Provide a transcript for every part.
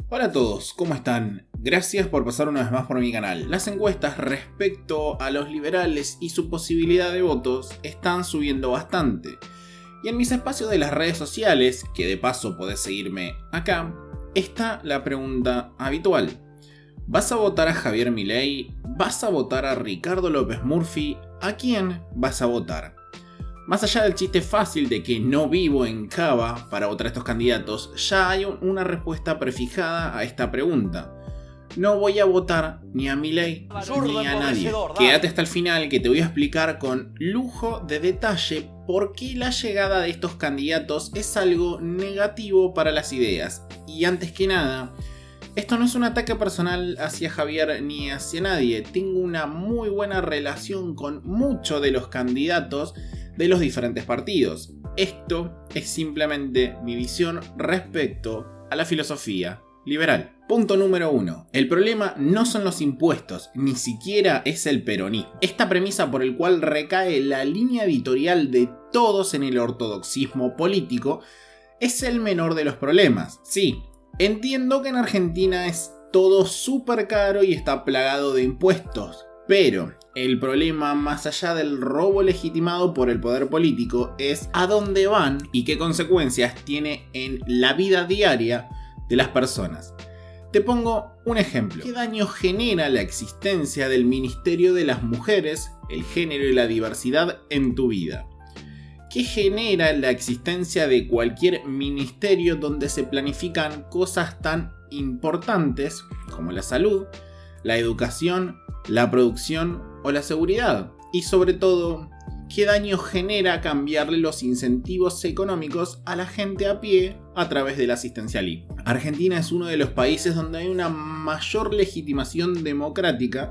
Hola a todos, ¿cómo están? Gracias por pasar una vez más por mi canal. Las encuestas respecto a los liberales y su posibilidad de votos están subiendo bastante. Y en mis espacios de las redes sociales, que de paso podés seguirme acá, está la pregunta habitual. ¿Vas a votar a Javier Milei? ¿Vas a votar a Ricardo López Murphy? ¿A quién vas a votar? Más allá del chiste fácil de que no vivo en Cava para votar a estos candidatos, ya hay una respuesta prefijada a esta pregunta. No voy a votar ni a Milei ni a nadie. Quédate hasta el final que te voy a explicar con lujo de detalle por qué la llegada de estos candidatos es algo negativo para las ideas. Y antes que nada, esto no es un ataque personal hacia Javier ni hacia nadie. Tengo una muy buena relación con muchos de los candidatos de los diferentes partidos. Esto es simplemente mi visión respecto a la filosofía liberal. Punto número 1. El problema no son los impuestos, ni siquiera es el peronismo. Esta premisa por el cual recae la línea editorial de todos en el ortodoxismo político es el menor de los problemas. Sí, entiendo que en Argentina es todo súper caro y está plagado de impuestos, pero el problema, más allá del robo legitimado por el poder político, es a dónde van y qué consecuencias tiene en la vida diaria de las personas. Te pongo un ejemplo. ¿Qué daño genera la existencia del Ministerio de las Mujeres, el género y la diversidad en tu vida? ¿Qué genera la existencia de cualquier ministerio donde se planifican cosas tan importantes como la salud, la educación, la producción o la seguridad? Y sobre todo, ¿qué daño genera cambiarle los incentivos económicos a la gente a pie a través del asistencialismo? Argentina es uno de los países donde hay una mayor legitimación democrática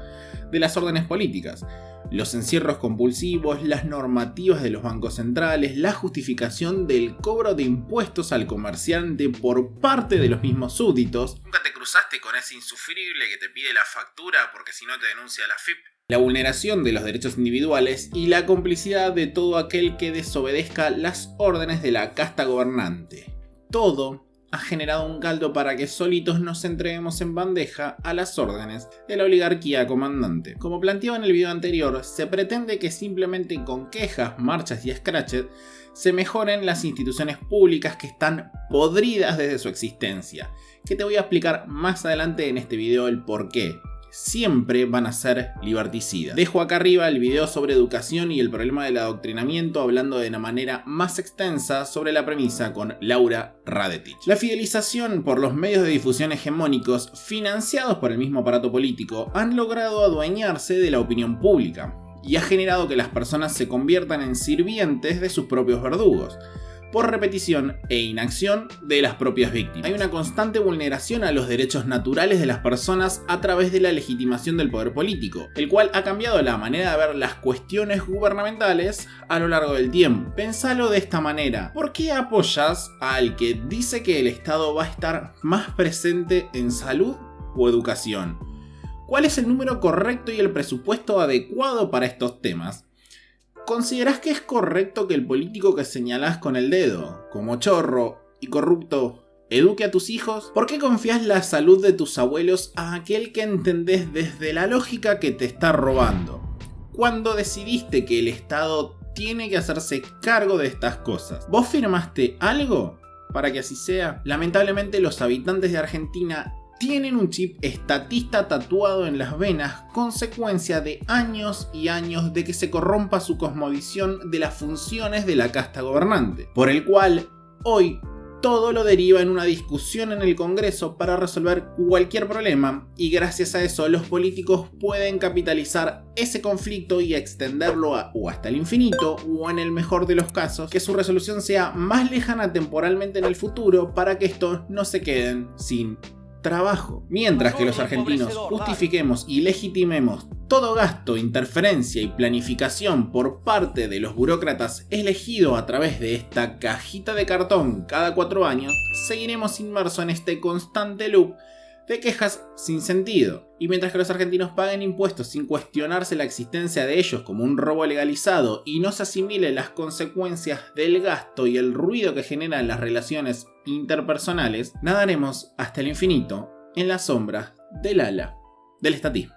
de las órdenes políticas. Los encierros compulsivos, las normativas de los bancos centrales, la justificación del cobro de impuestos al comerciante por parte de los mismos súbditos. ¿Nunca te cruzaste con ese insufrible que te pide la factura porque si no te denuncia la FIP? La vulneración de los derechos individuales y la complicidad de todo aquel que desobedezca las órdenes de la casta gobernante. Todo ha generado un caldo para que solitos nos entreguemos en bandeja a las órdenes de la oligarquía comandante. Como planteaba en el video anterior, se pretende que simplemente con quejas, marchas y scratches se mejoren las instituciones públicas que están podridas desde su existencia, que te voy a explicar más adelante en este video el por qué. Siempre van a ser liberticidas. Dejo acá arriba el video sobre educación y el problema del adoctrinamiento, hablando de una manera más extensa sobre la premisa con Laura Radetich. La fidelización por los medios de difusión hegemónicos financiados por el mismo aparato político han logrado adueñarse de la opinión pública y ha generado que las personas se conviertan en sirvientes de sus propios verdugos, por repetición e inacción de las propias víctimas. Hay una constante vulneración a los derechos naturales de las personas a través de la legitimación del poder político, el cual ha cambiado la manera de ver las cuestiones gubernamentales a lo largo del tiempo. Pensalo de esta manera: ¿por qué apoyas al que dice que el Estado va a estar más presente en salud o educación? ¿Cuál es el número correcto y el presupuesto adecuado para estos temas? ¿Considerás que es correcto que el político que señalás con el dedo, como chorro y corrupto, eduque a tus hijos? ¿Por qué confías la salud de tus abuelos a aquel que entendés desde la lógica que te está robando? ¿Cuándo decidiste que el Estado tiene que hacerse cargo de estas cosas? ¿Vos firmaste algo para que así sea? Lamentablemente los habitantes de Argentina tienen un chip estatista tatuado en las venas, consecuencia de años y años de que se corrompa su cosmovisión de las funciones de la casta gobernante, por el cual hoy todo lo deriva en una discusión en el Congreso para resolver cualquier problema, y gracias a eso los políticos pueden capitalizar ese conflicto y extenderlo o hasta el infinito, o en el mejor de los casos, que su resolución sea más lejana temporalmente en el futuro para que estos no se queden sin trabajo. Mientras que los argentinos justifiquemos y legitimemos todo gasto, interferencia y planificación por parte de los burócratas elegidos a través de esta cajita de cartón cada 4 años, seguiremos inmersos en este constante loop de quejas sin sentido. Y mientras que los argentinos paguen impuestos sin cuestionarse la existencia de ellos como un robo legalizado y no se asimilen las consecuencias del gasto y el ruido que generan las relaciones interpersonales, nadaremos hasta el infinito en las sombras del ala del estatismo.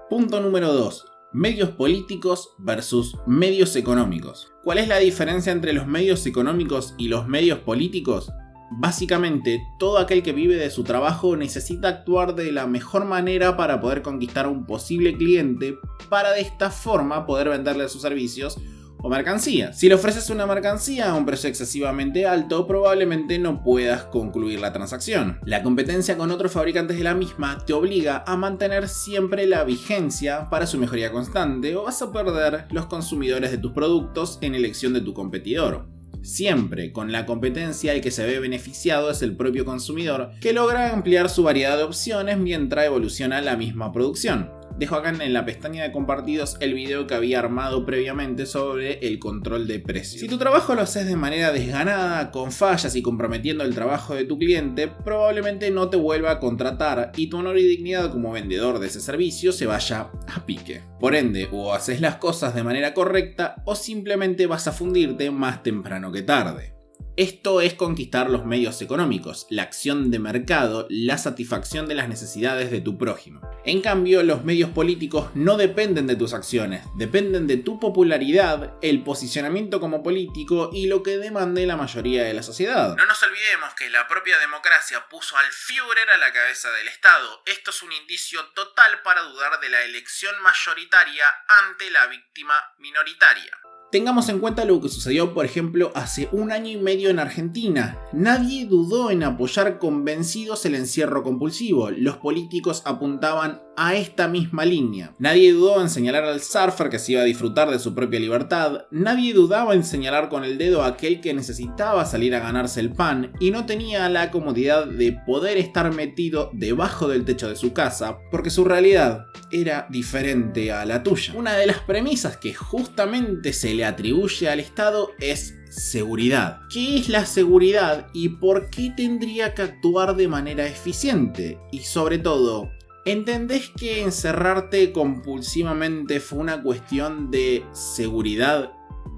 Punto número 2. Medios políticos versus medios económicos. ¿Cuál es la diferencia entre los medios económicos y los medios políticos? Básicamente, todo aquel que vive de su trabajo necesita actuar de la mejor manera para poder conquistar a un posible cliente, para de esta forma poder venderle sus servicios o mercancías. Si le ofreces una mercancía a un precio excesivamente alto, probablemente no puedas concluir la transacción. La competencia con otros fabricantes de la misma te obliga a mantener siempre la vigencia para su mejoría constante, o vas a perder los consumidores de tus productos en elección de tu competidor. Siempre con la competencia el que se ve beneficiado es el propio consumidor, que logra ampliar su variedad de opciones mientras evoluciona la misma producción. Dejo acá en la pestaña de compartidos el video que había armado previamente sobre el control de precios. Si tu trabajo lo haces de manera desganada, con fallas y comprometiendo el trabajo de tu cliente, probablemente no te vuelva a contratar y tu honor y dignidad como vendedor de ese servicio se vaya a pique. Por ende, o haces las cosas de manera correcta o simplemente vas a fundirte más temprano que tarde. Esto es conquistar los medios económicos, la acción de mercado, la satisfacción de las necesidades de tu prójimo. En cambio, los medios políticos no dependen de tus acciones, dependen de tu popularidad, el posicionamiento como político y lo que demande la mayoría de la sociedad. No nos olvidemos que la propia democracia puso al Führer a la cabeza del Estado. Esto es un indicio total para dudar de la elección mayoritaria ante la víctima minoritaria. Tengamos en cuenta lo que sucedió, por ejemplo, hace 1 año y medio en Argentina. Nadie dudó en apoyar convencidos el encierro compulsivo. Los políticos apuntaban a esta misma línea. Nadie dudó en señalar al surfer que se iba a disfrutar de su propia libertad. Nadie dudaba en señalar con el dedo a aquel que necesitaba salir a ganarse el pan y no tenía la comodidad de poder estar metido debajo del techo de su casa, porque su realidad era diferente a la tuya. Una de las premisas que justamente se le atribuye al Estado es seguridad. ¿Qué es la seguridad y por qué tendría que actuar de manera eficiente? Y sobre todo, ¿entendés que encerrarte compulsivamente fue una cuestión de seguridad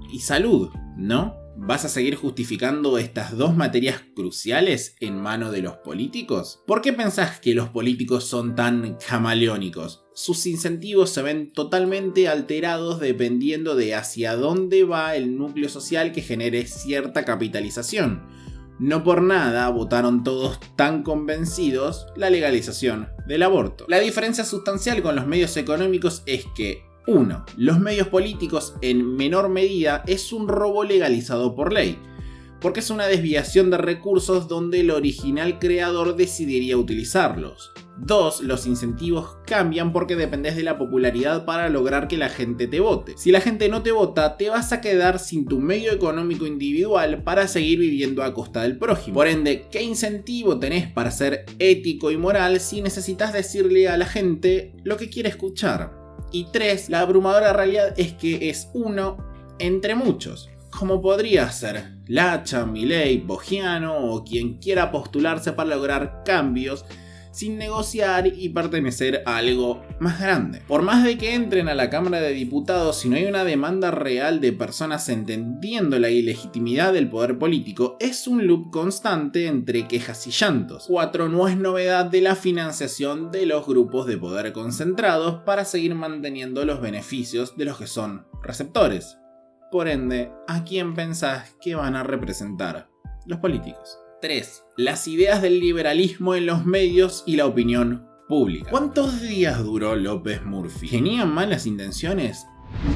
y salud, no? ¿Vas a seguir justificando estas dos materias cruciales en manos de los políticos? ¿Por qué pensás que los políticos son tan camaleónicos? Sus incentivos se ven totalmente alterados dependiendo de hacia dónde va el núcleo social que genere cierta capitalización. No por nada votaron todos tan convencidos la legalización del aborto. La diferencia sustancial con los medios económicos es que 1. Los medios políticos en menor medida es un robo legalizado por ley, porque es una desviación de recursos donde el original creador decidiría utilizarlos. 2. Los incentivos cambian porque dependes de la popularidad para lograr que la gente te vote. Si la gente no te vota, te vas a quedar sin tu medio económico individual para seguir viviendo a costa del prójimo. Por ende, ¿qué incentivo tenés para ser ético y moral si necesitas decirle a la gente lo que quiere escuchar? Y 3. La abrumadora realidad es que es uno entre muchos, como podría ser Lacha, Milei, Bogiano o quien quiera postularse para lograr cambios sin negociar y pertenecer a algo más grande. Por más de que entren a la Cámara de Diputados, si no hay una demanda real de personas entendiendo la ilegitimidad del poder político, es un loop constante entre quejas y llantos. 4. No es novedad de la financiación de los grupos de poder concentrados para seguir manteniendo los beneficios de los que son receptores. Por ende, ¿a quién pensás que van a representar los políticos? 3. Las ideas del liberalismo en los medios y la opinión pública. ¿Cuántos días duró López Murphy? ¿Tenían malas intenciones?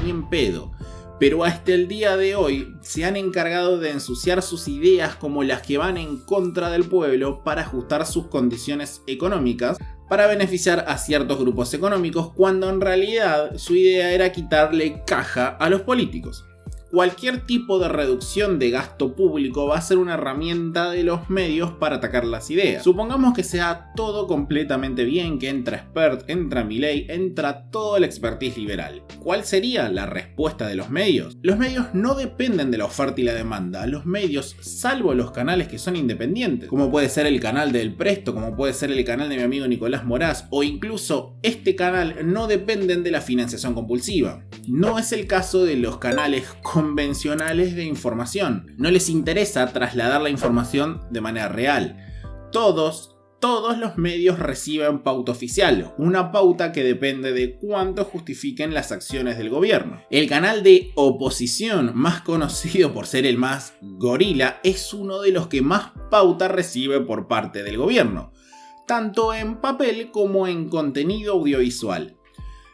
Ni en pedo. Pero hasta el día de hoy se han encargado de ensuciar sus ideas como las que van en contra del pueblo para ajustar sus condiciones económicas para beneficiar a ciertos grupos económicos, cuando en realidad su idea era quitarle caja a los políticos. cualquier tipo de reducción de gasto público va a ser una herramienta de los medios para atacar las ideas. Supongamos que sea todo completamente bien, que entra Spert, entra Milei, entra todo el expertise liberal. ¿Cuál sería la respuesta de los medios? Los medios no dependen de la oferta y la demanda. Los medios, salvo los canales que son independientes, como puede ser el canal del Presto, como puede ser el canal de mi amigo Nicolás Moraz, o incluso este canal, no dependen de la financiación compulsiva. No es el caso de los canales convencionales de información. No les interesa trasladar la información de manera real. Todos los medios reciben pauta oficial, una pauta que depende de cuánto justifiquen las acciones del gobierno. El canal de oposición, más conocido por ser el más gorila, es uno de los que más pauta recibe por parte del gobierno, tanto en papel como en contenido audiovisual.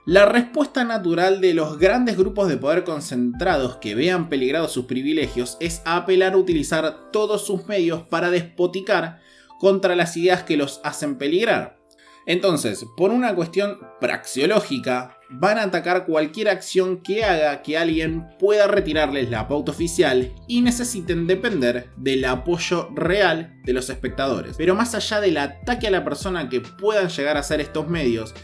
La respuesta natural de los grandes grupos de poder concentrados que vean peligrados sus privilegios es apelar a utilizar todos sus medios para despoticar contra las ideas que los hacen peligrar. Entonces, por una cuestión praxeológica, van a atacar cualquier acción que haga que alguien pueda retirarles la pauta oficial y necesiten depender del apoyo real de los espectadores. Pero más allá del ataque a la persona que puedan llegar a ser estos medios,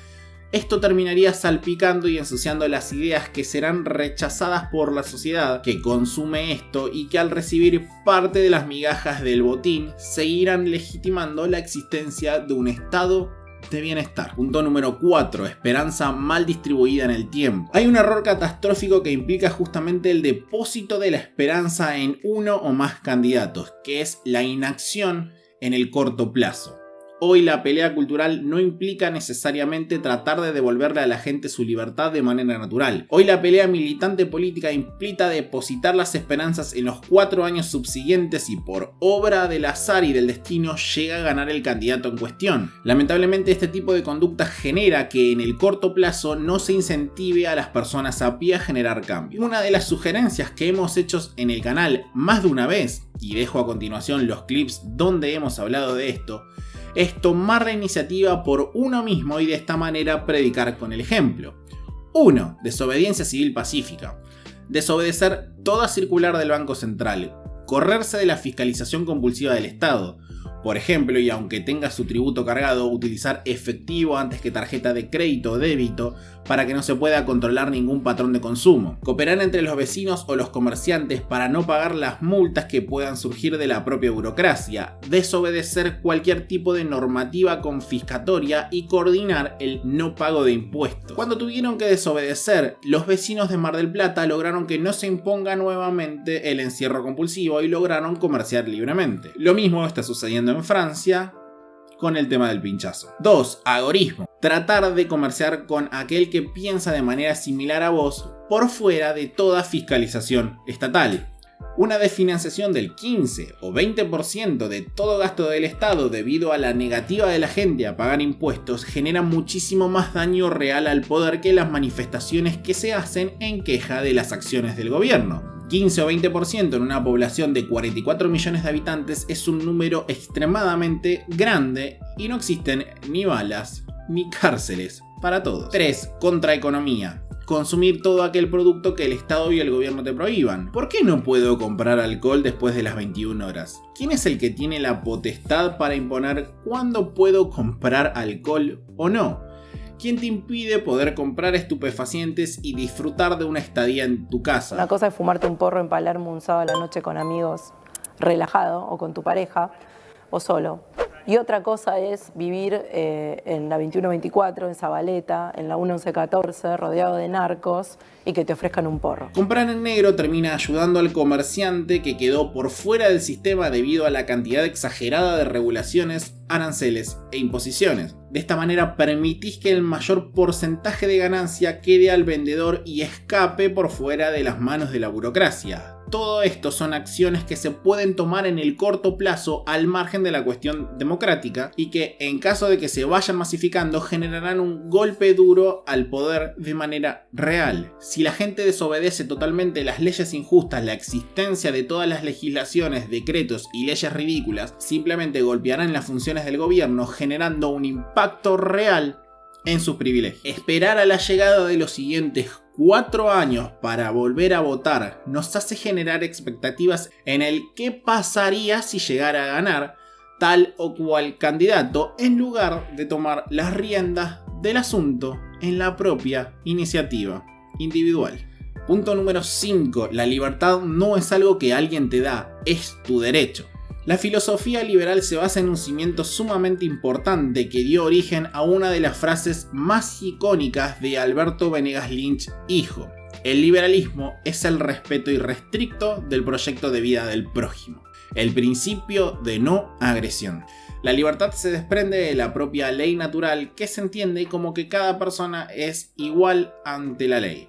esto terminaría salpicando y ensuciando las ideas que serán rechazadas por la sociedad que consume esto y que al recibir parte de las migajas del botín seguirán legitimando la existencia de un estado de bienestar. Punto número 4. Esperanza mal distribuida en el tiempo. Hay un error catastrófico que implica justamente el depósito de la esperanza en uno o más candidatos, que es la inacción en el corto plazo. Hoy la pelea cultural no implica necesariamente tratar de devolverle a la gente su libertad de manera natural. Hoy la pelea militante política implica depositar las esperanzas en los 4 años subsiguientes y por obra del azar y del destino llega a ganar el candidato en cuestión. Lamentablemente este tipo de conducta genera que en el corto plazo no se incentive a las personas a pie a generar cambio. Una de las sugerencias que hemos hecho en el canal más de una vez, y dejo a continuación los clips donde hemos hablado de esto, es tomar la iniciativa por uno mismo y de esta manera predicar con el ejemplo. 1. Desobediencia civil pacífica. Desobedecer toda circular del Banco Central. Correrse de la fiscalización compulsiva del Estado. Por ejemplo, y aunque tenga su tributo cargado, utilizar efectivo antes que tarjeta de crédito o débito para que no se pueda controlar ningún patrón de consumo. Cooperar entre los vecinos o los comerciantes para no pagar las multas que puedan surgir de la propia burocracia. Desobedecer cualquier tipo de normativa confiscatoria y coordinar el no pago de impuestos. Cuando tuvieron que desobedecer, los vecinos de Mar del Plata lograron que no se imponga nuevamente el encierro compulsivo y lograron comerciar libremente. Lo mismo está sucediendo en Francia con el tema del pinchazo. 2. Agorismo. Tratar de comerciar con aquel que piensa de manera similar a vos por fuera de toda fiscalización estatal. Una desfinanciación del 15 o 20% de todo gasto del Estado debido a la negativa de la gente a pagar impuestos genera muchísimo más daño real al poder que las manifestaciones que se hacen en queja de las acciones del gobierno. 15 o 20% en una población de 44 millones de habitantes es un número extremadamente grande y no existen ni balas ni cárceles para todos. 3. Contraeconomía. Consumir todo aquel producto que el Estado y el gobierno te prohíban. ¿Por qué no puedo comprar alcohol después de las 21 horas? ¿Quién es el que tiene la potestad para imponer cuándo puedo comprar alcohol o no? ¿Quién te impide poder comprar estupefacientes y disfrutar de una estadía en tu casa? Una cosa es fumarte un porro en Palermo un sábado a la noche con amigos, relajado, o con tu pareja, o solo. Y otra cosa es vivir en la 2124, en Zabaleta, en la 1114, rodeado de narcos y que te ofrezcan un porro. Comprar en negro termina ayudando al comerciante que quedó por fuera del sistema debido a la cantidad exagerada de regulaciones, aranceles e imposiciones. De esta manera permitís que el mayor porcentaje de ganancia quede al vendedor y escape por fuera de las manos de la burocracia. Todo esto son acciones que se pueden tomar en el corto plazo al margen de la cuestión democrática y que en caso de que se vayan masificando generarán un golpe duro al poder de manera real. Si la gente desobedece totalmente las leyes injustas, la existencia de todas las legislaciones, decretos y leyes ridículas simplemente golpearán las funciones del gobierno generando un impacto real en sus privilegios. Esperar a la llegada de los siguientes 4 años para volver a votar nos hace generar expectativas en el qué pasaría si llegara a ganar tal o cual candidato, en lugar de tomar las riendas del asunto en la propia iniciativa individual. Punto número 5. La libertad no es algo que alguien te da, es tu derecho. La filosofía liberal se basa en un cimiento sumamente importante que dio origen a una de las frases más icónicas de Alberto Venegas Lynch, hijo. El liberalismo es el respeto irrestricto del proyecto de vida del prójimo. El principio de no agresión. La libertad se desprende de la propia ley natural, que se entiende como que cada persona es igual ante la ley.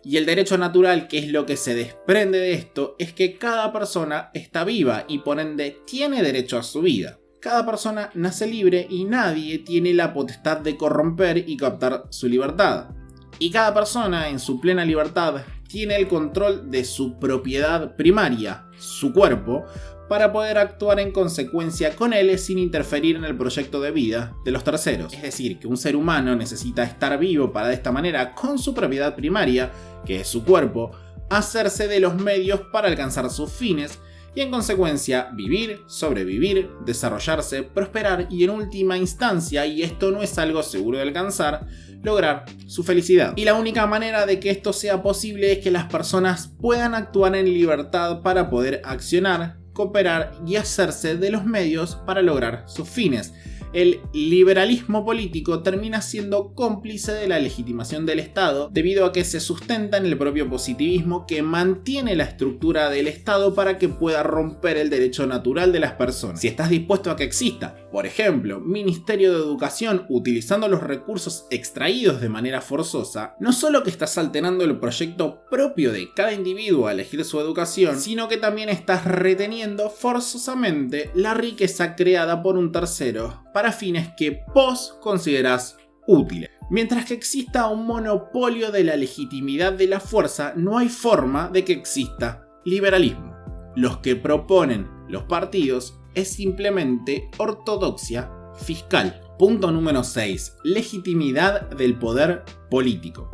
Y el derecho natural, que es lo que se desprende de esto, es que cada persona está viva y por ende tiene derecho a su vida. Cada persona nace libre y nadie tiene la potestad de corromper y cooptar su libertad. Y cada persona en su plena libertad tiene el control de su propiedad primaria, su cuerpo, para poder actuar en consecuencia con él sin interferir en el proyecto de vida de los terceros. Es decir, que un ser humano necesita estar vivo para de esta manera, con su propiedad primaria, que es su cuerpo, hacerse de los medios para alcanzar sus fines y en consecuencia vivir, sobrevivir, desarrollarse, prosperar y en última instancia, y esto no es algo seguro de alcanzar, lograr su felicidad. Y la única manera de que esto sea posible es que las personas puedan actuar en libertad para poder accionar, cooperar y hacerse de los medios para lograr sus fines. El liberalismo político termina siendo cómplice de la legitimación del Estado debido a que se sustenta en el propio positivismo que mantiene la estructura del Estado para que pueda romper el derecho natural de las personas. Si estás dispuesto a que exista, por ejemplo, Ministerio de Educación utilizando los recursos extraídos de manera forzosa, no solo que estás alterando el proyecto propio de cada individuo a elegir su educación, sino que también estás reteniendo forzosamente la riqueza creada por un tercero para fines que vos considerás útiles. Mientras que exista un monopolio de la legitimidad de la fuerza, no hay forma de que exista liberalismo. Los que proponen los partidos es simplemente ortodoxia fiscal. Punto número 6. Legitimidad del poder político.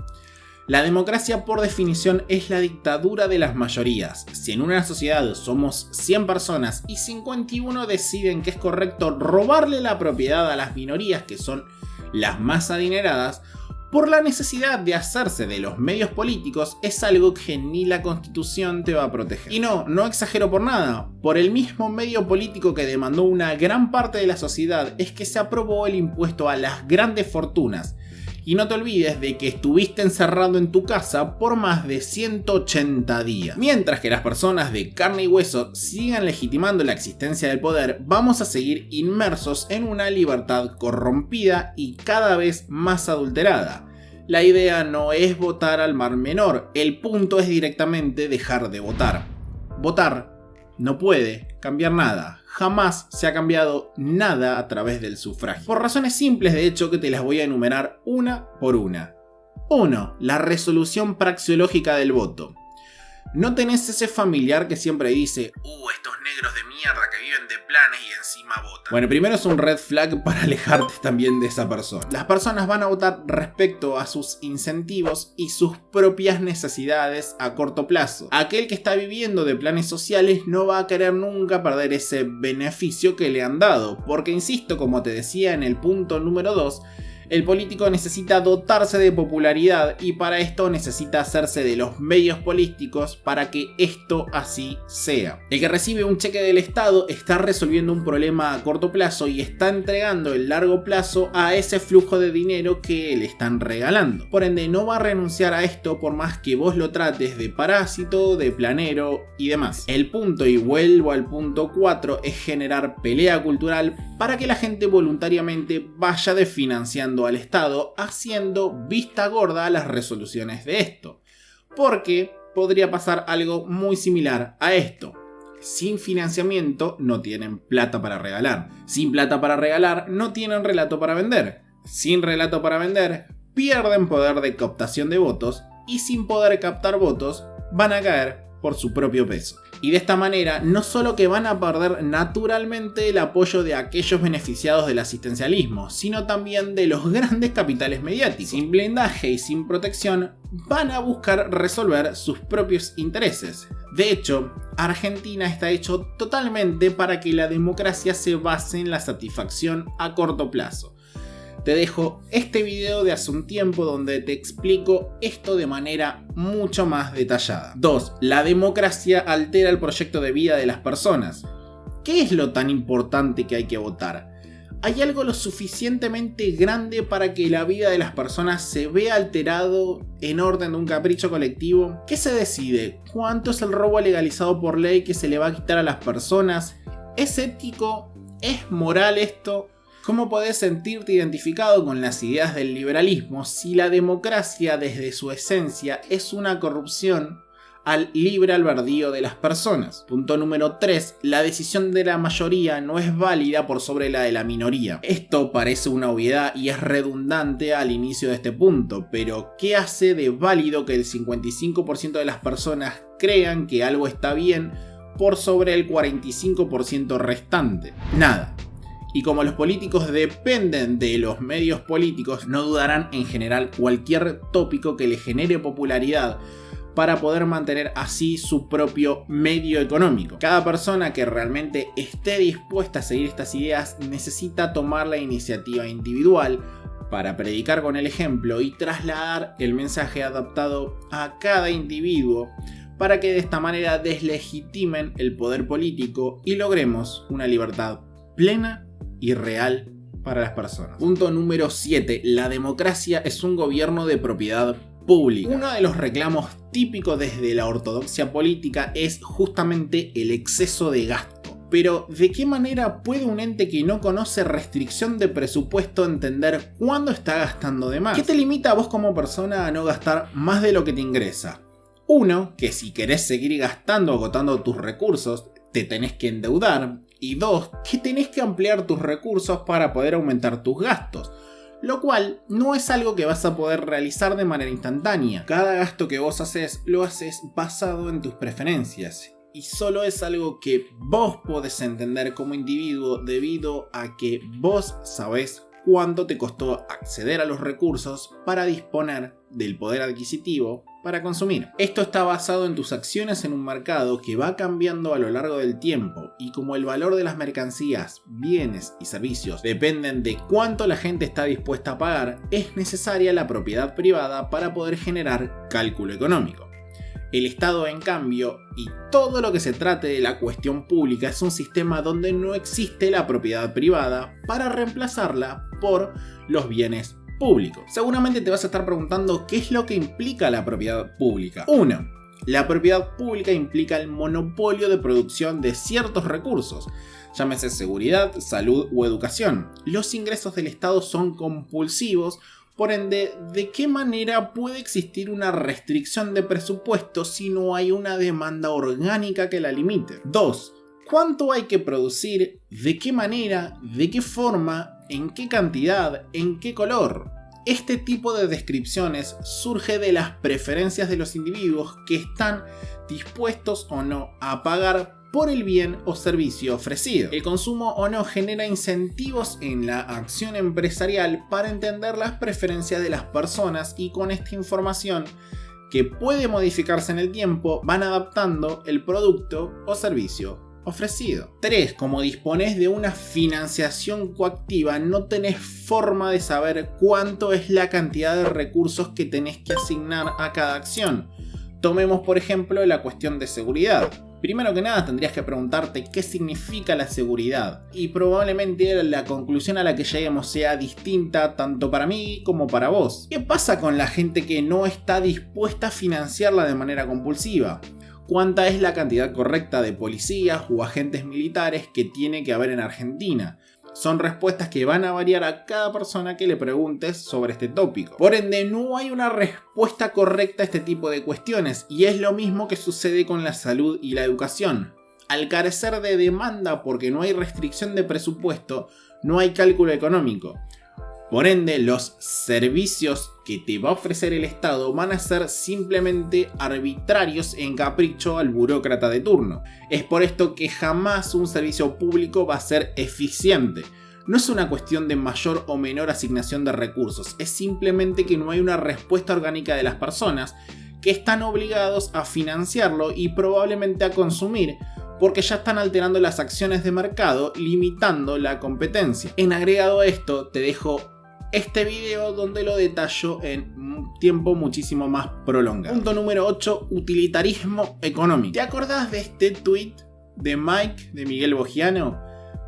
La democracia por definición es la dictadura de las mayorías. Si en una sociedad somos 100 personas y 51 deciden que es correcto robarle la propiedad a las minorías que son las más adineradas, por la necesidad de hacerse de los medios políticos es algo que ni la Constitución te va a proteger. Y no exagero por nada, por el mismo medio político que demandó una gran parte de la sociedad es que se aprobó el impuesto a las grandes fortunas. Y no te olvides de que estuviste encerrado en tu casa por más de 180 días. Mientras que las personas de carne y hueso sigan legitimando la existencia del poder, vamos a seguir inmersos en una libertad corrompida y cada vez más adulterada. La idea no es votar al mar menor, el punto es directamente dejar de votar. Votar no puede cambiar nada. Jamás se ha cambiado nada a través del sufragio. Por razones simples, de hecho, que te las voy a enumerar una por una. 1. La resolución praxeológica del voto. No tenés ese familiar que siempre dice estos negros de mierda que viven de planes y encima votan. Bueno, primero es un red flag para alejarte también de esa persona. Las personas van a votar respecto a sus incentivos y sus propias necesidades a corto plazo. Aquel que está viviendo de planes sociales no va a querer nunca perder ese beneficio que le han dado, porque insisto, como te decía en el punto número 2, el político necesita dotarse de popularidad y para esto necesita hacerse de los medios políticos para que esto así sea. El que recibe un cheque del Estado está resolviendo un problema a corto plazo y está entregando el largo plazo a ese flujo de dinero que le están regalando. Por ende no va a renunciar a esto por más que vos lo trates de parásito, de planero y demás. El punto, y vuelvo al punto 4, es generar pelea cultural para que la gente voluntariamente vaya desfinanciando al Estado, haciendo vista gorda a las resoluciones de esto. Porque podría pasar algo muy similar a esto. Sin financiamiento no tienen plata para regalar. Sin plata para regalar no tienen relato para vender. Sin relato para vender pierden poder de captación de votos y sin poder captar votos van a caer por su propio peso. Y de esta manera no solo que van a perder naturalmente el apoyo de aquellos beneficiados del asistencialismo, sino también de los grandes capitales mediáticos. Sin blindaje y sin protección, van a buscar resolver sus propios intereses. De hecho, Argentina está hecho totalmente para que la democracia se base en la satisfacción a corto plazo. Te dejo este video de hace un tiempo donde te explico esto de manera mucho más detallada. 2. La democracia altera el proyecto de vida de las personas. ¿Qué es lo tan importante que hay que votar? ¿Hay algo lo suficientemente grande para que la vida de las personas se vea alterado en orden de un capricho colectivo? ¿Qué se decide? ¿Cuánto es el robo legalizado por ley que se le va a quitar a las personas? ¿Es ético? ¿Es moral esto? ¿Cómo podés sentirte identificado con las ideas del liberalismo si la democracia desde su esencia es una corrupción al libre albedrío de las personas? Punto número 3. La decisión de la mayoría no es válida por sobre la de la minoría. Esto parece una obviedad y es redundante al inicio de este punto, pero ¿qué hace de válido que el 55% de las personas crean que algo está bien por sobre el 45% restante? Nada. Y como los políticos dependen de los medios políticos, no dudarán en generar cualquier tópico que les genere popularidad para poder mantener así su propio medio económico. Cada persona que realmente esté dispuesta a seguir estas ideas necesita tomar la iniciativa individual para predicar con el ejemplo y trasladar el mensaje adaptado a cada individuo para que de esta manera deslegitimen el poder político y logremos una libertad plena y real para las personas. Punto número 7. La democracia es un gobierno de propiedad pública. Uno de los reclamos típicos desde la ortodoxia política es justamente el exceso de gasto. Pero, ¿de qué manera puede un ente que no conoce restricción de presupuesto entender cuándo está gastando de más? ¿Qué te limita a vos como persona a no gastar más de lo que te ingresa? Uno, que si querés seguir gastando o agotando tus recursos, te tenés que endeudar. Y 2, que tenés que ampliar tus recursos para poder aumentar tus gastos. Lo cual no es algo que vas a poder realizar de manera instantánea. Cada gasto que vos haces, lo haces basado en tus preferencias. Y solo es algo que vos podés entender como individuo debido a que vos sabés cuánto te costó acceder a los recursos para disponer del poder adquisitivo para consumir. Esto está basado en tus acciones en un mercado que va cambiando a lo largo del tiempo y como el valor de las mercancías, bienes y servicios dependen de cuánto la gente está dispuesta a pagar, es necesaria la propiedad privada para poder generar cálculo económico. El Estado, en cambio, y todo lo que se trate de la cuestión pública es un sistema donde no existe la propiedad privada para reemplazarla por los bienes públicos. Seguramente te vas a estar preguntando qué es lo que implica la propiedad pública. 1. La propiedad pública implica el monopolio de producción de ciertos recursos, llámese seguridad, salud o educación. Los ingresos del Estado son compulsivos. Por ende, ¿de qué manera puede existir una restricción de presupuesto si no hay una demanda orgánica que la limite? 2. ¿Cuánto hay que producir? ¿De qué manera? ¿De qué forma? ¿En qué cantidad? ¿En qué color? Este tipo de descripciones surge de las preferencias de los individuos que están dispuestos o no a pagar por el bien o servicio ofrecido. El consumo o no genera incentivos en la acción empresarial para entender las preferencias de las personas y con esta información que puede modificarse en el tiempo van adaptando el producto o servicio ofrecido. 3. Como disponés de una financiación coactiva, no tenés forma de saber cuánto es la cantidad de recursos que tenés que asignar a cada acción. Tomemos por ejemplo la cuestión de seguridad. Primero que nada tendrías que preguntarte qué significa la seguridad y probablemente la conclusión a la que lleguemos sea distinta tanto para mí como para vos. ¿Qué pasa con la gente que no está dispuesta a financiarla de manera compulsiva? ¿Cuánta es la cantidad correcta de policías o agentes militares que tiene que haber en Argentina? Son respuestas que van a variar a cada persona que le preguntes sobre este tópico. Por ende, no hay una respuesta correcta a este tipo de cuestiones y es lo mismo que sucede con la salud y la educación. Al carecer de demanda porque no hay restricción de presupuesto, no hay cálculo económico. Por ende, los servicios que te va a ofrecer el Estado van a ser simplemente arbitrarios en capricho al burócrata de turno. Es por esto que jamás un servicio público va a ser eficiente. No es una cuestión de mayor o menor asignación de recursos, es simplemente que no hay una respuesta orgánica de las personas que están obligados a financiarlo y probablemente a consumir, porque ya están alterando las acciones de mercado, limitando la competencia. En agregado a esto, te dejo este video donde lo detallo en un tiempo muchísimo más prolongado. Punto número 8, utilitarismo económico. ¿Te acordás de este tweet de Mike, de Miguel Bogiano?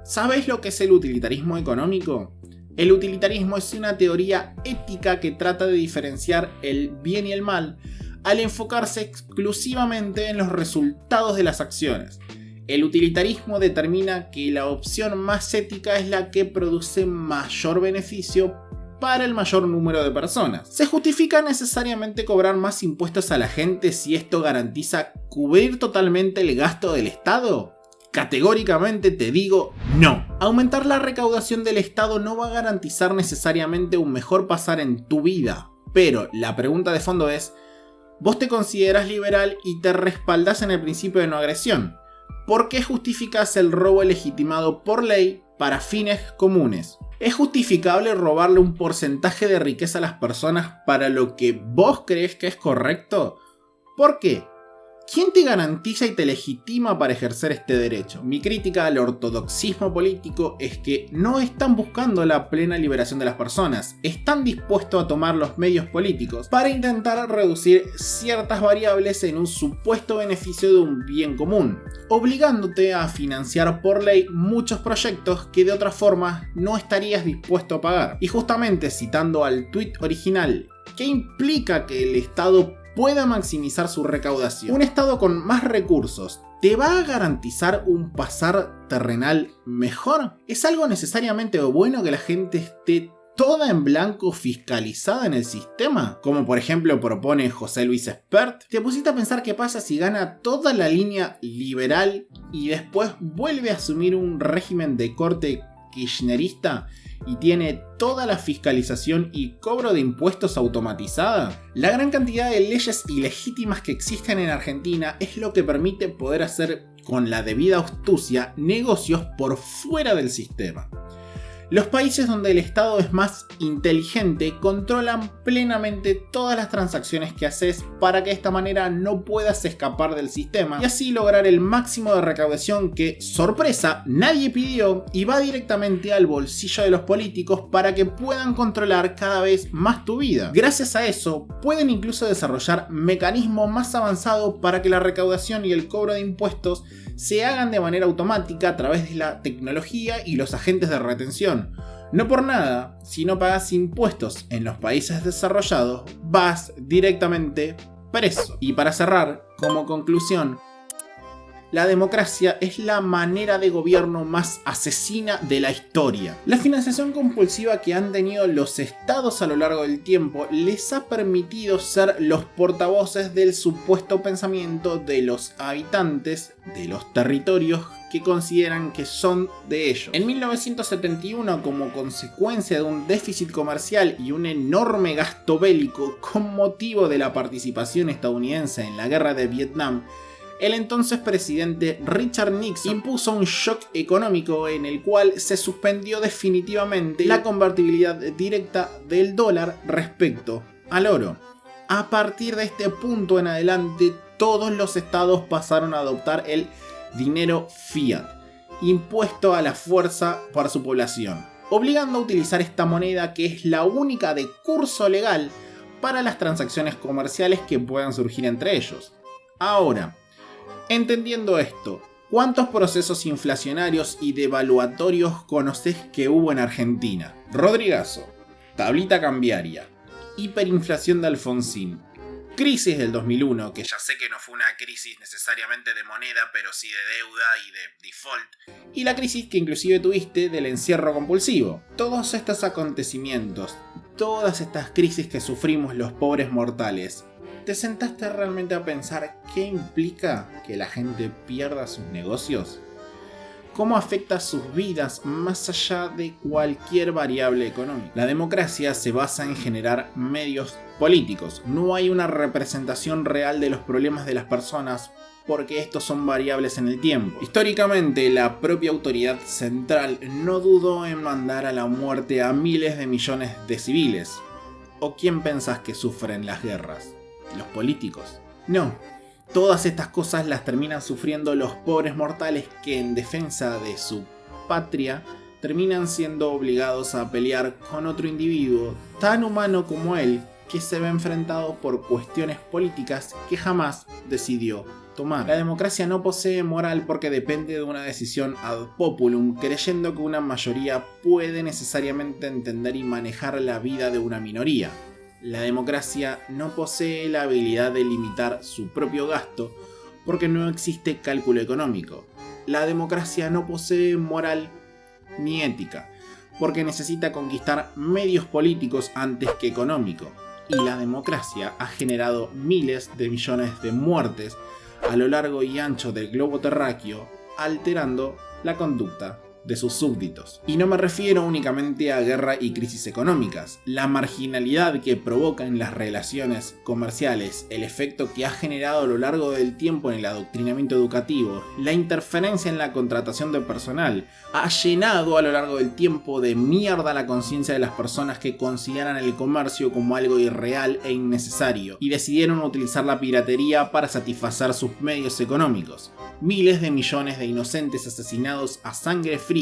¿Sabes lo que es el utilitarismo económico? El utilitarismo es una teoría ética que trata de diferenciar el bien y el mal al enfocarse exclusivamente en los resultados de las acciones. El utilitarismo determina que la opción más ética es la que produce mayor beneficio para el mayor número de personas. ¿Se justifica necesariamente cobrar más impuestos a la gente si esto garantiza cubrir totalmente el gasto del Estado? Categóricamente te digo no. Aumentar la recaudación del Estado no va a garantizar necesariamente un mejor pasar en tu vida. Pero la pregunta de fondo es, ¿vos te consideras liberal y te respaldás en el principio de no agresión? ¿Por qué justificás el robo legitimado por ley para fines comunes? ¿Es justificable robarle un porcentaje de riqueza a las personas para lo que vos crees que es correcto? ¿Por qué? ¿Quién te garantiza y te legitima para ejercer este derecho? Mi crítica al ortodoxismo político es que no están buscando la plena liberación de las personas, están dispuestos a tomar los medios políticos para intentar reducir ciertas variables en un supuesto beneficio de un bien común, obligándote a financiar por ley muchos proyectos que de otra forma no estarías dispuesto a pagar. Y justamente citando al tweet original, ¿qué implica que el Estado pueda maximizar su recaudación? Un Estado con más recursos, ¿te va a garantizar un pasar terrenal mejor? ¿Es algo necesariamente bueno que la gente esté toda en blanco fiscalizada en el sistema? Como por ejemplo propone José Luis Espert. ¿Te pusiste a pensar qué pasa si gana toda la línea liberal y después vuelve a asumir un régimen de corte kirchnerista y tiene toda la fiscalización y cobro de impuestos automatizada? La gran cantidad de leyes ilegítimas que existen en Argentina es lo que permite poder hacer con la debida astucia negocios por fuera del sistema. Los países donde el Estado es más inteligente controlan plenamente todas las transacciones que haces para que de esta manera no puedas escapar del sistema y así lograr el máximo de recaudación que, sorpresa, nadie pidió y va directamente al bolsillo de los políticos para que puedan controlar cada vez más tu vida. Gracias a eso, pueden incluso desarrollar mecanismos más avanzados para que la recaudación y el cobro de impuestos se hagan de manera automática a través de la tecnología y los agentes de retención. No por nada, si no pagas impuestos en los países desarrollados, vas directamente preso. Y para cerrar, como conclusión, la democracia es la manera de gobierno más asesina de la historia. La financiación compulsiva que han tenido los estados a lo largo del tiempo les ha permitido ser los portavoces del supuesto pensamiento de los habitantes de los territorios que consideran que son de ellos. En 1971, como consecuencia de un déficit comercial y un enorme gasto bélico con motivo de la participación estadounidense en la guerra de Vietnam, el entonces presidente Richard Nixon impuso un shock económico en el cual se suspendió definitivamente la convertibilidad directa del dólar respecto al oro. A partir de este punto en adelante, todos los estados pasaron a adoptar el dinero fiat, impuesto a la fuerza para su población, obligando a utilizar esta moneda que es la única de curso legal para las transacciones comerciales que puedan surgir entre ellos. Ahora, entendiendo esto, ¿cuántos procesos inflacionarios y devaluatorios conoces que hubo en Argentina? Rodrigazo, tablita cambiaria, hiperinflación de Alfonsín, crisis del 2001, que ya sé que no fue una crisis necesariamente de moneda, pero sí de deuda y de default, y la crisis que inclusive tuviste del encierro compulsivo. Todos estos acontecimientos, todas estas crisis que sufrimos los pobres mortales, ¿te sentaste realmente a pensar qué implica que la gente pierda sus negocios? cómo afecta sus vidas más allá de cualquier variable económica. La democracia se basa en generar medios políticos. No hay una representación real de los problemas de las personas porque estos son variables en el tiempo. Históricamente, la propia autoridad central no dudó en mandar a la muerte a miles de millones de civiles. ¿O quién pensás que sufren las guerras? ¿Los políticos? No. Todas estas cosas las terminan sufriendo los pobres mortales que en defensa de su patria terminan siendo obligados a pelear con otro individuo tan humano como él que se ve enfrentado por cuestiones políticas que jamás decidió tomar. La democracia no posee moral porque depende de una decisión ad populum, creyendo que una mayoría puede necesariamente entender y manejar la vida de una minoría. La democracia no posee la habilidad de limitar su propio gasto porque no existe cálculo económico. La democracia no posee moral ni ética porque necesita conquistar medios políticos antes que económicos. Y la democracia ha generado miles de millones de muertes a lo largo y ancho del globo terráqueo, alterando la conducta de sus súbditos. Y no me refiero únicamente a guerra y crisis económicas. La marginalidad que provoca en las relaciones comerciales, el efecto que ha generado a lo largo del tiempo en el adoctrinamiento educativo, la interferencia en la contratación de personal, ha llenado a lo largo del tiempo de mierda la conciencia de las personas que consideran el comercio como algo irreal e innecesario y decidieron utilizar la piratería para satisfacer sus medios económicos. Miles de millones de inocentes asesinados a sangre fría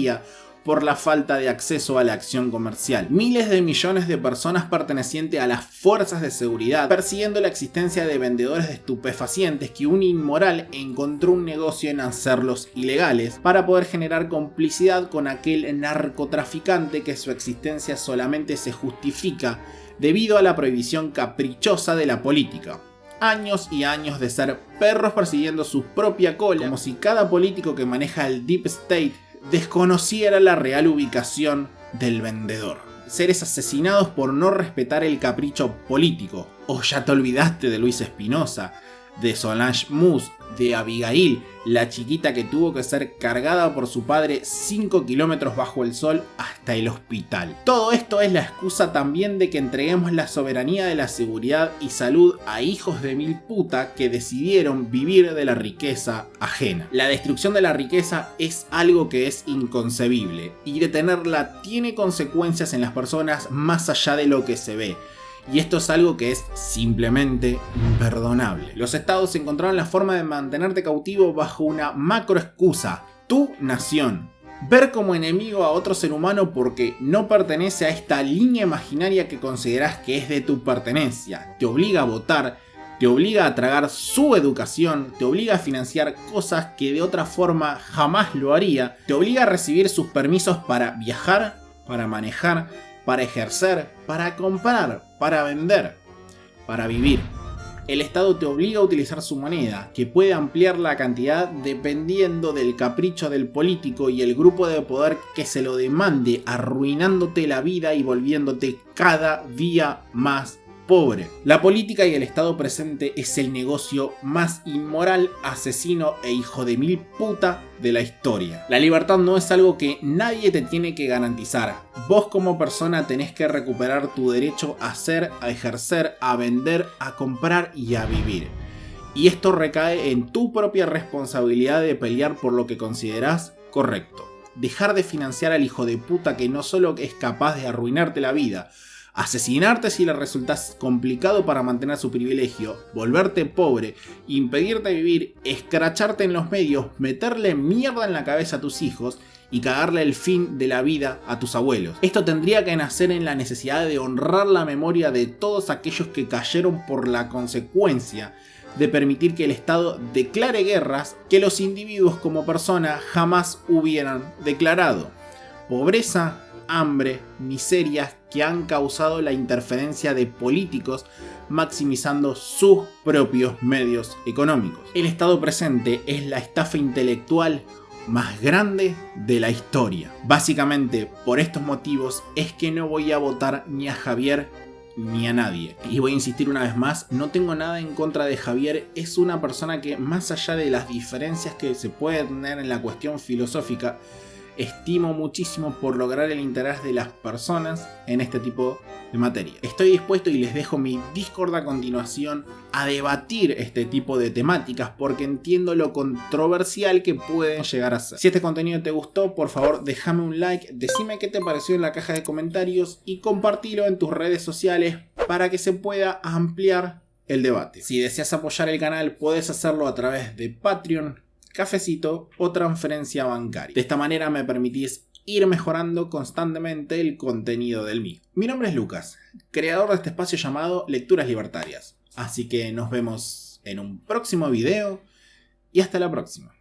por la falta de acceso a la acción comercial. Miles de millones de personas pertenecientes a las fuerzas de seguridad persiguiendo la existencia de vendedores de estupefacientes que un inmoral encontró un negocio en hacerlos ilegales para poder generar complicidad con aquel narcotraficante que su existencia solamente se justifica debido a la prohibición caprichosa de la política. Años y años de ser perros persiguiendo su propia cola, como si cada político que maneja el Deep State desconociera la real ubicación del vendedor. Seres asesinados por no respetar el capricho político. O ya te olvidaste de Luis Espinosa, de Solange Mus, de Abigail, la chiquita que tuvo que ser cargada por su padre 5 kilómetros bajo el sol hasta el hospital. Todo esto es la excusa también de que entreguemos la soberanía de la seguridad y salud a hijos de mil puta que decidieron vivir de la riqueza ajena. La destrucción de la riqueza es algo que es inconcebible y detenerla tiene consecuencias en las personas más allá de lo que se ve. Y esto es algo que es simplemente imperdonable. Los estados encontraron la forma de mantenerte cautivo bajo una macro excusa: tu nación. Ver como enemigo a otro ser humano porque no pertenece a esta línea imaginaria que consideras que es de tu pertenencia. Te obliga a votar, te obliga a tragar su educación, te obliga a financiar cosas que de otra forma jamás lo haría, te obliga a recibir sus permisos para viajar, para manejar, para ejercer, para comprar, para vender, para vivir. El Estado te obliga a utilizar su moneda, que puede ampliar la cantidad dependiendo del capricho del político y el grupo de poder que se lo demande, arruinándote la vida y volviéndote cada día más pobre. La política y el Estado presente es el negocio más inmoral, asesino e hijo de mil puta de la historia. La libertad no es algo que nadie te tiene que garantizar. Vos como persona tenés que recuperar tu derecho a ser, a ejercer, a vender, a comprar y a vivir. Y esto recae en tu propia responsabilidad de pelear por lo que considerás correcto. Dejar de financiar al hijo de puta que no solo es capaz de arruinarte la vida, asesinarte si le resultas complicado para mantener su privilegio, volverte pobre, impedirte vivir, escracharte en los medios, meterle mierda en la cabeza a tus hijos y cagarle el fin de la vida a tus abuelos. Esto tendría que nacer en la necesidad de honrar la memoria de todos aquellos que cayeron por la consecuencia de permitir que el Estado declare guerras que los individuos como personas jamás hubieran declarado. Pobreza, hambre, miserias que han causado la interferencia de políticos maximizando sus propios medios económicos. El Estado presente es la estafa intelectual más grande de la historia. Básicamente, por estos motivos es que no voy a votar ni a Javier ni a nadie. Y voy a insistir una vez más, no tengo nada en contra de Javier, es una persona que, más allá de las diferencias que se pueden tener en la cuestión filosófica, estimo muchísimo por lograr el interés de las personas en este tipo de materia. Estoy dispuesto, y les dejo mi Discord a continuación, a debatir este tipo de temáticas porque entiendo lo controversial que pueden llegar a ser. Si este contenido te gustó, por favor déjame un like, decime qué te pareció en la caja de comentarios y compartilo en tus redes sociales para que se pueda ampliar el debate. Si deseas apoyar el canal, puedes hacerlo a través de Patreon, cafecito o transferencia bancaria. De esta manera me permitís ir mejorando constantemente el contenido del mío. Mi nombre es Lucas, creador de este espacio llamado Lecturas Libertarias. Así que nos vemos en un próximo video y hasta la próxima.